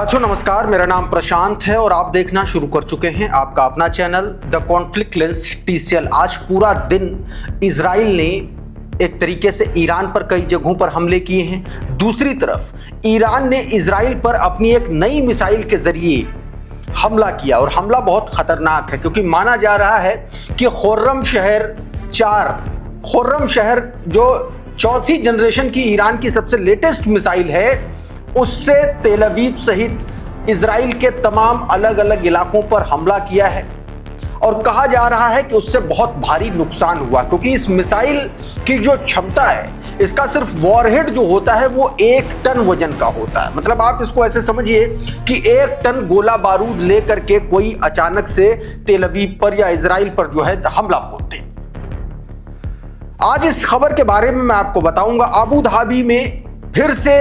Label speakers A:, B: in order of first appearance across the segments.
A: नमस्कार, मेरा नाम प्रशांत है और आप देखना शुरू कर चुके हैं आपका अपना channel the conflict lens TCL। आज पूरा दिन इजराइल ने एक तरीके से ईरान पर कई जगहों पर हमले किए हैं। दूसरी तरफ ईरान ने इजराइल पर अपनी एक नई मिसाइल के जरिए हमला किया और हमला बहुत खतरनाक है, क्योंकि माना जा रहा है कि खुर्रम शहर जो चौथी जनरेशन की ईरान की सबसे लेटेस्ट मिसाइल है, उससे तेल अवीव सहित इजराइल के तमाम अलग अलग इलाकों पर हमला किया है। और कहा जा रहा है कि उससे बहुत भारी नुकसान हुआ, क्योंकि इस मिसाइल की जो क्षमता है, इसका सिर्फ वॉरहेड जो होता है वो 1 टन वजन का होता है। मतलब आप इसको ऐसे समझिए कि 1 टन गोला बारूद लेकर के कोई अचानक से तेल अवीव पर या इजराइल पर जो है हमला बोलते हैं। आज इस खबर के बारे में मैं आपको बताऊंगा। अबू धाबी में फिर से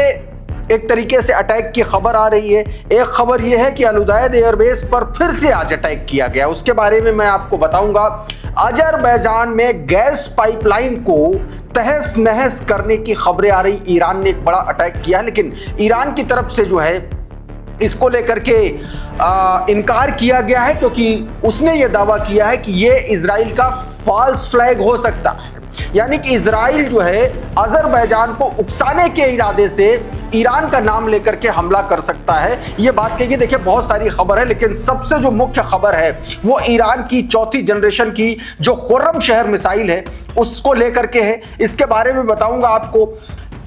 A: एक तरीके से अटैक की खबर आ रही है। एक खबर यह है कि अल उदैद एयरबेस पर फिर से आज अटैक किया गया, उसके बारे में मैं आपको बताऊंगा। अजरबैजान में गैस पाइपलाइन को तहस नहस करने की खबरें आ रही। ईरान ने एक बड़ा अटैक किया है, लेकिन ईरान की तरफ से जो है इसको लेकर के इनकार किया गया है, क्योंकि उसने ये दावा किया है कि ये इजराइल का फॉल्स फ्लैग हो सकता है। यानी कि इजराइल जो है अजरबैजान को उकसाने के इरादे से ईरान का नाम लेकर के हमला कर सकता है। ये बात कहिए, देखिए बहुत सारी खबर है, लेकिन सबसे जो मुख्य खबर है वो ईरान की चौथी जनरेशन की जो खुर्रम शहर मिसाइल है उसको लेकर के है। इसके बारे में बताऊंगा आपको।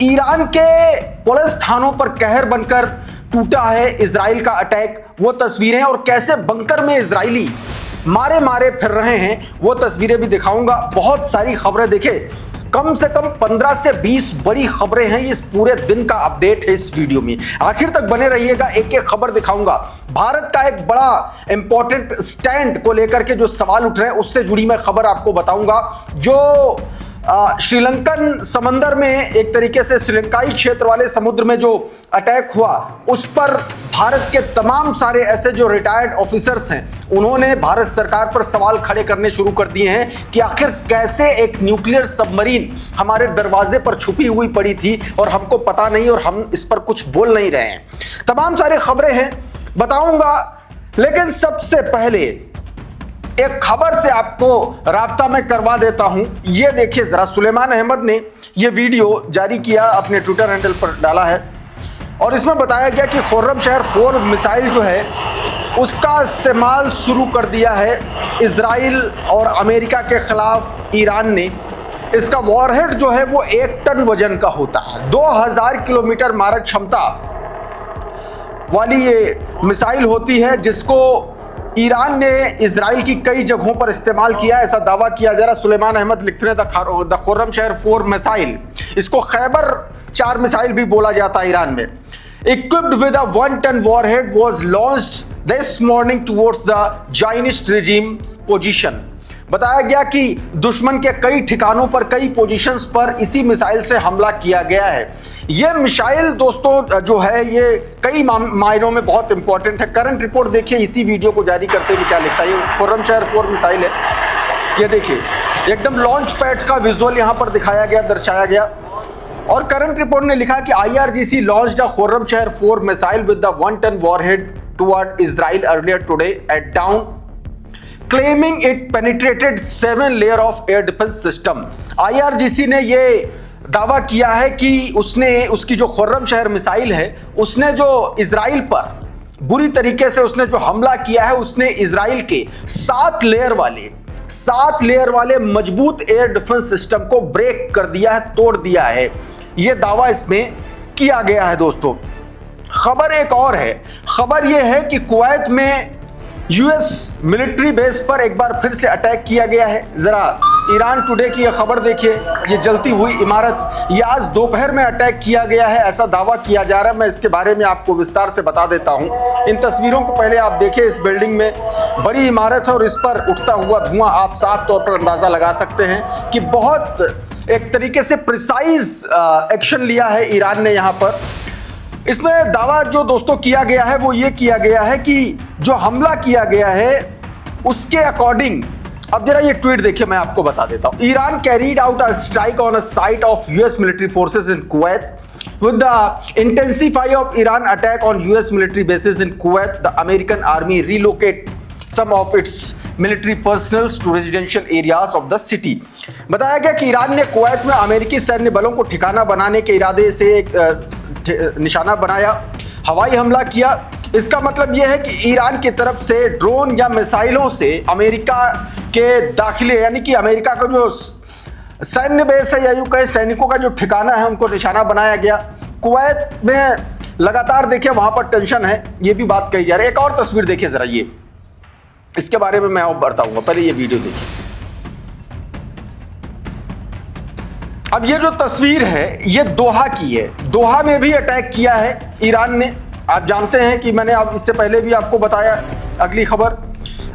A: ईरान के पुलिस थानों पर कहर बनकर टूटा है इजराइल का अटैक, वो तस्वीरें, और कैसे बंकर में इजरायली मारे फिर रहे हैं वो तस्वीरें भी दिखाऊंगा। बहुत सारी खबरें, देखिए कम से कम 15 से 20 बड़ी खबरें हैं। इस पूरे दिन का अपडेट है इस वीडियो में, आखिर तक बने रहिएगा। एक एक खबर दिखाऊंगा। भारत का एक बड़ा इंपॉर्टेंट स्टैंड को लेकर के जो सवाल उठ रहे हैं उससे जुड़ी मैं खबर आपको बताऊंगा। जो श्रीलंकन समंदर में एक तरीके से श्रीलंकाई क्षेत्र वाले समुद्र में जो अटैक हुआ, उस पर भारत के तमाम सारे ऐसे जो रिटायर्ड ऑफिसर्स हैं उन्होंने भारत सरकार पर सवाल खड़े करने शुरू कर दिए हैं कि आखिर कैसे एक न्यूक्लियर सबमरीन हमारे दरवाजे पर छुपी हुई पड़ी थी और हमको पता नहीं और हम इस पर कुछ बोल नहीं रहे हैं। तमाम सारी खबरें हैं, बताऊंगा। लेकिन सबसे पहले एक खबर से आपको राब्ता में करवा देता हूं। ये देखिए जरा, सुलेमान अहमद ने ये वीडियो जारी किया, अपने ट्विटर हैंडल पर डाला है और इसमें बताया गया कि खुर्रम शहर 4 मिसाइल जो है उसका इस्तेमाल शुरू कर दिया है इजराइल और अमेरिका के खिलाफ ईरान ने। इसका वॉरहेड जो है वो 1 टन वजन का होता है। 2000 किलोमीटर मारक क्षमता वाली ये मिसाइल होती है, जिसको ईरान ने इजराइल की कई जगहों पर इस्तेमाल किया, ऐसा दावा किया जा रहा। सुलेमान अहमद लिखते हैं द खुर्रम शहर 4 मिसाइल, इसको खैबर 4 मिसाइल भी बोला जाता है ईरान में। Equipped with a 1 ton warhead was launched this morning towards the Zionist regime's position। बताया गया कि दुश्मन के कई ठिकानों पर, कई पोजीशंस पर इसी मिसाइल से हमला किया गया है। यह मिसाइल दोस्तों जो है ये कई मायनों में बहुत इंपॉर्टेंट है। करंट रिपोर्ट देखिए, इसी वीडियो को जारी करते हुए क्या लिखता है। ये खुर्रम शहर 4 मिसाइल है, ये देखिए एकदम लॉन्च पैड का विजुअल यहाँ पर दिखाया गया, दर्शाया गया। और करंट रिपोर्ट ने लिखा कि IRGC launched a खुर्रम शहर 4 missile with the 1 ton warhead toward Israel earlier today at dawn, claiming it penetrated 7 layer of air defense system। IRGC ने ये दावा किया है कि उसकी जो खुर्रम शहर मिसाइल है उसने जो इजराइल पर बुरी तरीके से उसने जो हमला किया है, उसने इजराइल के 7 लेयर वाले मजबूत एयर डिफेंस सिस्टम को ब्रेक कर दिया है, तोड़ दिया है। यह दावा इसमें किया गया है। दोस्तों खबर एक और है। खबर यह है कि कुवैत में US मिलिट्री बेस पर एक बार फिर से अटैक किया गया है। जरा ईरान टुडे की यह खबर देखिए, ये जलती हुई इमारत, ये आज दोपहर में अटैक किया गया है, ऐसा दावा किया जा रहा है। मैं इसके बारे में आपको विस्तार से बता देता हूं। इन तस्वीरों को पहले आप देखिए। इस बिल्डिंग में बड़ी इमारत है और इस पर उठता हुआ धुआं आप साफ तौर पर अंदाजा लगा सकते हैं कि बहुत एक तरीके से प्रिसाइज एक्शन लिया है ईरान ने यहाँ पर। इसमें दावा जो दोस्तों किया गया है वो ये किया गया है कि जो हमला किया गया है उसके अकॉर्डिंग, अब जरा ये ट्वीट देखिए, मैं आपको बता देता हूं। Iran carried out a strike on a site of US military forces in Kuwait With the intensify of Iran attack on US military bases in Kuwait, the American army relocate some of its military personnel to residential areas of the city. बताया गया कि Iran ने Kuwait में अमेरिकी सैन्य बलों को ठिकाना बनाने के इरादे से एक निशाना बनाया, हवाई हमला किया। इसका मतलब यह है कि ईरान की तरफ से ड्रोन या मिसाइलों से अमेरिका के दाखिले यानी कि अमेरिका का जो सैन्य बेस है या यूं कहे सैनिकों का जो ठिकाना है उनको निशाना बनाया गया। कुवैत में लगातार देखिए वहां पर टेंशन है, ये भी बात कही जा रही है। एक और तस्वीर देखिए जरा, ये इसके बारे में मैं और बताऊंगा, पहले ये वीडियो देखिए। अब ये जो तस्वीर है ये दोहा की है। दोहा में भी अटैक किया है ईरान ने, आप जानते हैं कि मैंने अब इससे पहले भी आपको बताया अगली खबर।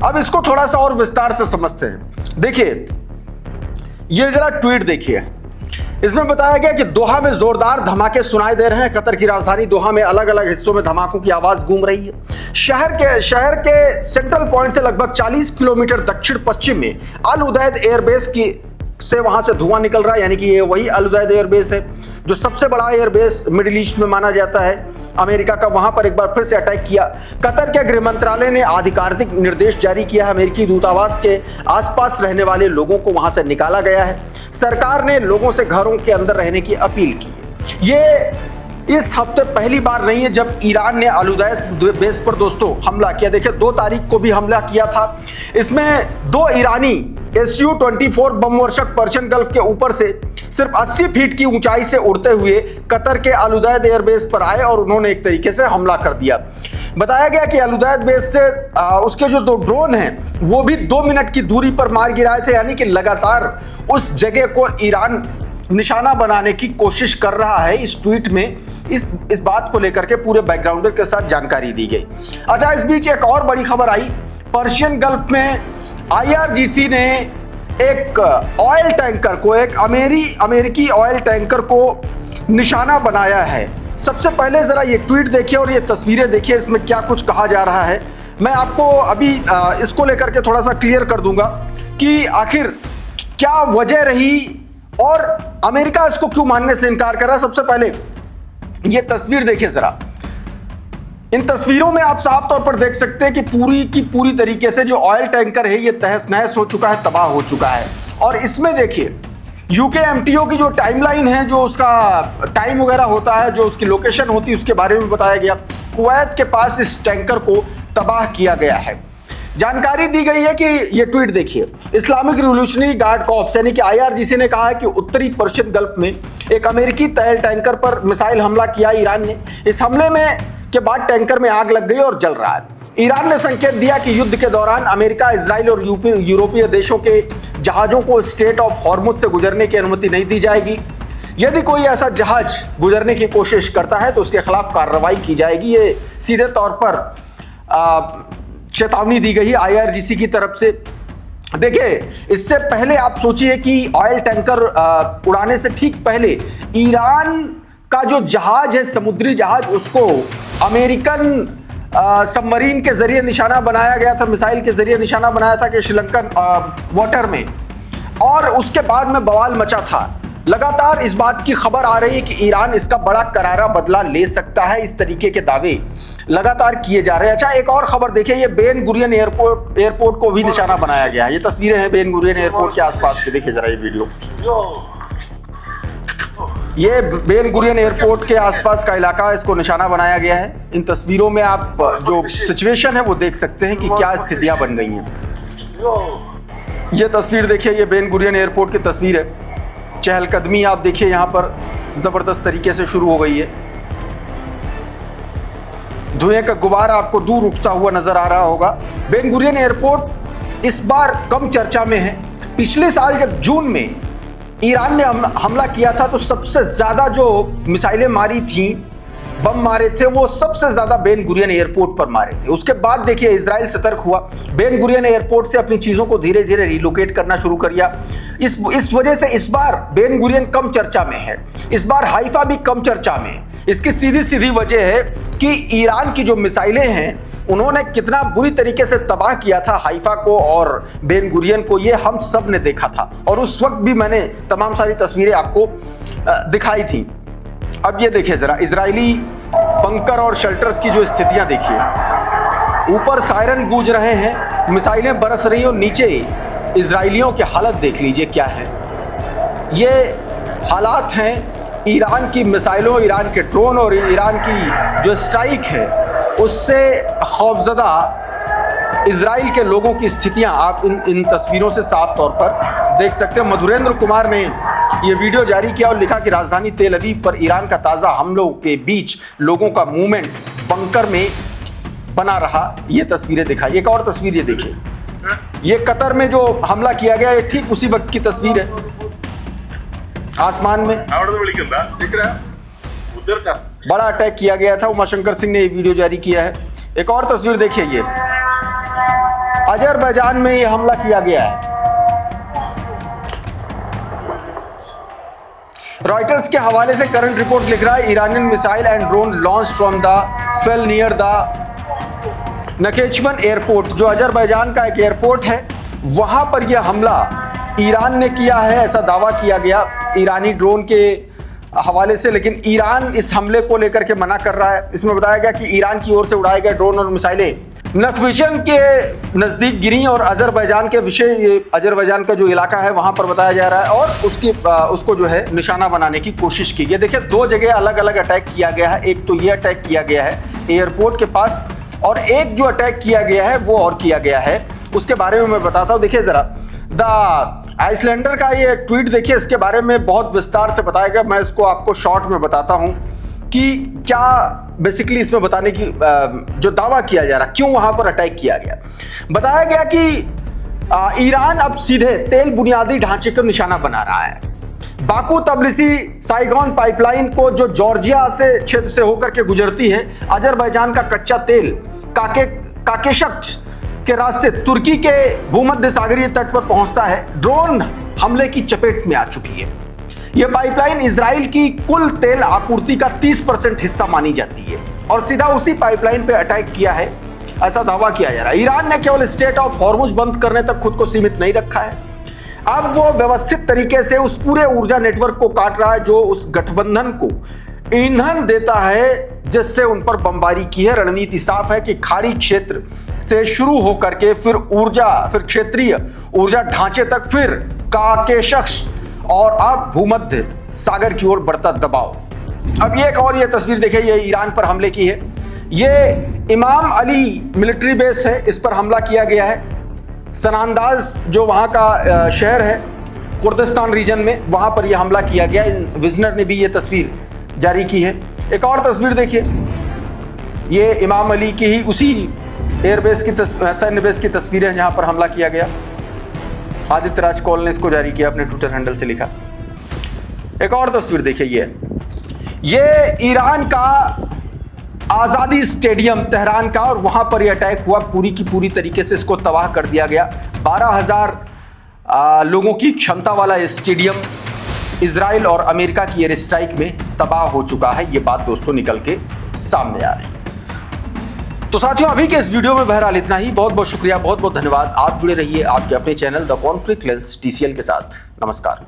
A: अब इसको थोड़ा सा और विस्तार से समझते हैं। देखिए ये जरा ट्वीट देखिए, इसमें बताया गया कि दोहा में जोरदार धमाके सुनाई दे रहे हैं। कतर की राजधानी दोहा में अलग अलग हिस्सों में धमाकों की आवाज गूंज रही है। शहर के सेंट्रल पॉइंट से लगभग 40 किलोमीटर दक्षिण पश्चिम में अल उदैद एयरबेस से वहां से धुआं निकल रहा है, यानी कि ये वही अल उदैद एयरबेस है जो सबसे बड़ा एयरबेस मिडिल ईस्ट में माना जाता है अमेरिका का। वहां पर एक बार फिर से अटैक किया। कतर के गृह मंत्रालय ने आधिकारिक निर्देश जारी किया है। अमेरिकी दूतावास के आसपास रहने वाले लोगों को वहां से निकाला गया है। सरकार ने लोगों से घरों के अंदर रहने की अपील की है। ये इस हफ्ते पहली बार नहीं है जब ईरान ने अल उदैद बेस पर दोस्तों हमला किया। देखिए 2 तारीख को भी हमला किया था। इसमें 2 ईरानी Su-24 बम वर्षक पर्शियन गल्फ के ऊपर से सिर्फ 80 फीट की ऊंचाई से उड़ते हुए कतर के अल उदैद एयरबेस पर आए और उन्होंने एक तरीके से हमला कर दिया। बताया गया कि अल उदैद बेस से उसके जो 2 ड्रोन हैं वो भी 2 मिनट की दूरी पर मार गिराए थे, यानी कि लगातार उस जगह को ईरान निशाना बनाने की कोशिश कर रहा है। इस ट्वीट में इस बात को लेकर के पूरे बैकग्राउंडर के साथ जानकारी दी गई। अच्छा, इस बीच एक और बड़ी खबर आई। पर्शियन गल्फ में IRGC ने एक ऑयल टैंकर को, एक अमेरिकी ऑयल टैंकर को निशाना बनाया है। सबसे पहले जरा ये ट्वीट देखिए और ये तस्वीरें देखिए, इसमें क्या कुछ कहा जा रहा है। मैं आपको अभी इसको लेकर के थोड़ा सा क्लियर कर दूंगा कि आखिर क्या वजह रही और अमेरिका इसको क्यों मानने से इनकार कर रहा है। सबसे पहले ये तस्वीर देखिए जरा। इन तस्वीरों में आप साफ तौर पर देख सकते हैं कि पूरी की पूरी तरीके से जो ऑयल टैंकर है ये तहस नहस हो चुका है, तबाह हो चुका है। और इसमें देखिए UKMTO की जो टाइमलाइन है, जो उसका टाइम वगैरह होता है, जो उसकी लोकेशन होती है, उसके बारे में बताया गया। कुवैत के पास इस टैंकर को तबाह किया गया है। जानकारी दी गई है कि ये ट्वीट देखिए, इस्लामिक रिवॉल्यूशनरी गार्ड कॉर्प्स यानी कि IRGC ने कहा है कि उत्तरी पर्शियन गल्फ में एक अमेरिकी तेल टैंकर पर मिसाइल हमला किया ईरान ने। इस हमले में के बाद टैंकर में आग लग गई और जल रहा है। ईरान ने संकेत दिया कि युद्ध के दौरान अमेरिका, इजराइल और यूरोपीय देशों के जहाजों को स्ट्रेट ऑफ हॉर्मुज से गुजरने की अनुमति नहीं दी जाएगी। यदि कोई ऐसा जहाज गुजरने की कोशिश करता है तो उसके खिलाफ कार्रवाई की जाएगी। ये सीधे तौर पर चेतावनी दी गई है IRGC की तरफ से। देखिए इससे पहले आप सोचिए कि ऑयल टैंकर उड़ाने से ठीक पहले ईरान का जो जहाज है, समुद्री जहाज, उसको अमेरिकन सबमरीन के जरिए निशाना बनाया गया था, मिसाइल के जरिए निशाना बनाया था कि श्रीलंकन वाटर में, और उसके बाद में बवाल मचा था। लगातार इस बात की खबर आ रही है कि ईरान इसका बड़ा करारा बदला ले सकता है। इस तरीके के दावे लगातार किए जा रहे हैं। अच्छा, एक और खबर देखिए, ये बेन गुरियन एयरपोर्ट को भी निशाना बनाया गया है। ये तस्वीरें हैं बेन गुरियन एयरपोर्ट के आसपास के, देखिए जरा ये वीडियो। ये बेन गुरियन एयरपोर्ट के आसपास का इलाका, इसको निशाना बनाया गया है। इन तस्वीरों में आप जो सिचुएशन है वो देख सकते हैं कि क्या स्थितियां बन गई हैं। ये तस्वीर देखिए, ये बेन गुरियन एयरपोर्ट की तस्वीर है। चहलकदमी आप देखिए यहाँ पर जबरदस्त तरीके से शुरू हो गई है। धुएं का गुबार आपको दूर उठता हुआ नजर आ रहा होगा। बेन गुरियन एयरपोर्ट इस बार कम चर्चा में है। पिछले साल जब जून में ईरान ने हमला किया था तो सबसे ज्यादा जो मिसाइलें मारी थी, बम मारे थे, वो सबसे ज्यादा बेन गुरियन एयरपोर्ट पर मारे थे। उसके बाद देखिए इजराइल सतर्क हुआ, बेन गुरियन एयरपोर्ट से अपनी चीजों को धीरे धीरे रिलोकेट करना शुरू कर दिया। इस वजह से इस बार बेन गुरियन कम चर्चा में है। इस बार हाइफा भी कम चर्चा में है। इसकी सीधी सीधी वजह है कि ईरान की जो मिसाइलें हैं उन्होंने कितना बुरी तरीके से तबाह किया था हाइफा को और बेन गुरियन को, ये हम सब ने देखा था। और उस वक्त भी मैंने तमाम सारी तस्वीरें आपको दिखाई थी। अब ये देखिए जरा इजरायली बंकर और शेल्टर्स की जो स्थितियां देखिए, ऊपर सायरन गूंज रहे हैं, मिसाइलें बरस रही हैं और नीचे इजरायलियों की हालत देख लीजिए क्या है। ये हालात हैं ईरान की मिसाइलों, ईरान के ड्रोन और ईरान की जो स्ट्राइक है उससे खौफजदा इजराइल के लोगों की स्थितियां आप इन तस्वीरों से साफ तौर पर देख सकते हैं। मधुरेंद्र कुमार ने ये वीडियो जारी किया और लिखा कि राजधानी तेल अवीव पर ईरान का ताज़ा हमलों के बीच लोगों का मूवमेंट बंकर में बना रहा। ये तस्वीरें दिखाई। एक और तस्वीर ये देखिए, ये कतर में जो हमला किया गया, ये ठीक उसी वक्त की तस्वीर है। आसमान में दिख रहा है उधर का बड़ा अटैक किया गया था। उमाशंकर सिंह ने ये वीडियो जारी किया है। एक और तस्वीर देखिए, ये अजरबैजान में ये हमला किया गया है। रॉयटर्स के हवाले से करंट रिपोर्ट लिख रहा है, Iranian missile and drone launch from the field near the Nakhchivan airport, जो अजरबैजान का एक एयरपोर्ट है, वहां पर यह हमला ईरान ने किया है, ऐसा दावा किया गया ईरानी ड्रोन के हवाले से। लेकिन ईरान इस हमले को लेकर के मना कर रहा है। इसमें बताया गया कि ईरान की ओर से उड़ाए गए ड्रोन और मिसाइलें नखविजन के नज़दीक गिरी और अजरबैजान के विषय, ये अजरबैजान का जो इलाका है वहां पर बताया जा रहा है, और उसको जो है निशाना बनाने की कोशिश की गई। देखिए, दो जगह अलग अलग अटैक किया गया है। एक तो ये अटैक किया गया है एयरपोर्ट के पास, और एक जो अटैक किया गया है वो और किया गया है, उसके बारे में मैं बताता हूँ। देखिए जरा, द आइसलैंडर का ये ट्वीट देखिए, इसके बारे में बहुत विस्तार से बताया गया। मैं इसको आपको शॉर्ट में बताता हूँ कि क्या बेसिकली इसमें बताने की जो दावा किया जा रहा, क्यों वहां पर अटैक किया गया। बताया गया कि ईरान अब सीधे तेल बुनियादी ढांचे को निशाना बना रहा है। बाकू तबलिसी साइगोन पाइपलाइन को, जो जॉर्जिया से क्षेत्र से होकर के गुजरती है, अजरबैजान का कच्चा तेल काकेशक के रास्ते तुर्की के भूमध्य सागरीय तट पर पहुंचता है, ड्रोन हमले की चपेट में आ चुकी है। यह पाइपलाइन इजराइल की कुल तेल आपूर्ति का 30% हिस्सा मानी जाती है, और सीधा उसी पाइपलाइन पे अटैक किया है, ऐसा दावा किया जा रहा है। ईरान ने केवल स्ट्रेट ऑफ हॉर्मुज बंद करने तक खुद को सीमित नहीं रखा है, अब वो व्यवस्थित तरीके से उस पूरे ऊर्जा नेटवर्क को काट रहा है जो उस गठबंधन को ईंधन देता है जिससे उन पर बमबारी की है। रणनीति साफ है कि खाड़ी क्षेत्र से शुरू होकर के फिर क्षेत्रीय ऊर्जा ढांचे तक, फिर काकेशस और अब भूमध्य सागर की ओर बढ़ता दबाव। अब ये एक और ये तस्वीर देखिए, ये ईरान पर हमले की है। ये इमाम अली मिलिट्री बेस है, इस पर हमला किया गया है। सनांदाज जो वहां का शहर है कुर्दिस्तान रीजन में, वहां पर यह हमला किया गया। विजनर ने भी ये तस्वीर जारी की है। एक और तस्वीर देखिए, ये इमाम अली की ही उसी एयरबेस की सैन्य बेस की तस्वीर है जहां पर हमला किया गया। आदित्य राज कौल ने इसको जारी किया, अपने ट्विटर हैंडल से लिखा। एक और तस्वीर देखिए, ये ईरान का आज़ादी स्टेडियम तेहरान का, और वहां पर यह अटैक हुआ, पूरी की पूरी तरीके से इसको तबाह कर दिया गया। 12,000 लोगों की क्षमता वाला स्टेडियम इजराइल और अमेरिका की एयर स्ट्राइक में तबाह हो चुका है। ये बात दोस्तों निकल के सामने आ रही है। तो साथियों, अभी के इस वीडियो में बहरहाल इतना ही। बहुत बहुत शुक्रिया, बहुत बहुत धन्यवाद। आप जुड़े रहिए आपके अपने channel the conflict lens TCL के साथ। नमस्कार।